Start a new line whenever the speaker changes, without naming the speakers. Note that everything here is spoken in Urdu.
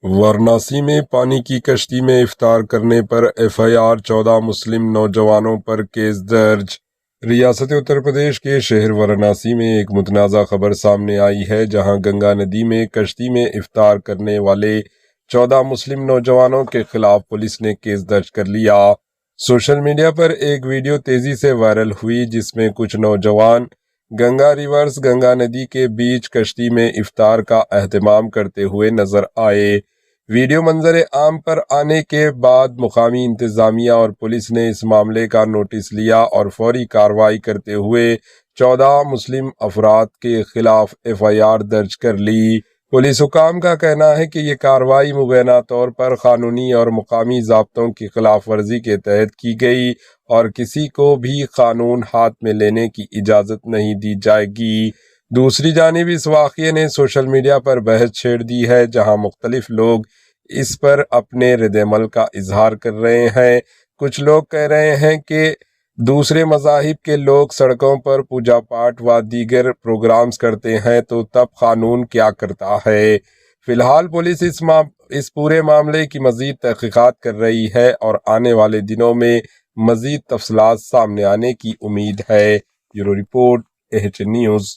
وارانسی میں پانی کی کشتی میں افطار کرنے پر FIR 14 مسلم نوجوانوں پر کیس درج۔ ریاست اتر پردیش کے شہر وارانسی میں ایک متنازع خبر سامنے آئی ہے، جہاں گنگا ندی میں کشتی میں افطار کرنے والے 14 مسلم نوجوانوں کے خلاف پولیس نے کیس درج کر لیا۔ سوشل میڈیا پر ایک ویڈیو تیزی سے وائرل ہوئی، جس میں کچھ نوجوان گنگا ریورس گنگا ندی کے بیچ کشتی میں افطار کا اہتمام کرتے ہوئے نظر آئے۔ ویڈیو منظر عام پر آنے کے بعد مقامی انتظامیہ اور پولیس نے اس معاملے کا نوٹس لیا اور فوری کارروائی کرتے ہوئے 14 مسلم افراد کے خلاف FIR درج کر لی۔ پولیس حکام کا کہنا ہے کہ یہ کارروائی مبینہ طور پر قانونی اور مقامی ضابطوں کی خلاف ورزی کے تحت کی گئی اور کسی کو بھی قانون ہاتھ میں لینے کی اجازت نہیں دی جائے گی۔ دوسری جانب اس واقعے نے سوشل میڈیا پر بحث چھیڑ دی ہے، جہاں مختلف لوگ اس پر اپنے رد عمل کا اظہار کر رہے ہیں۔ کچھ لوگ کہہ رہے ہیں کہ دوسرے مذاہب کے لوگ سڑکوں پر پوجا پاٹ و دیگر پروگرامز کرتے ہیں تو تب قانون کیا کرتا ہے۔ فی الحال پولیس اس پورے معاملے کی مزید تحقیقات کر رہی ہے اور آنے والے دنوں میں مزید تفصیلات سامنے آنے کی امید ہے۔ Bureau report AHN news.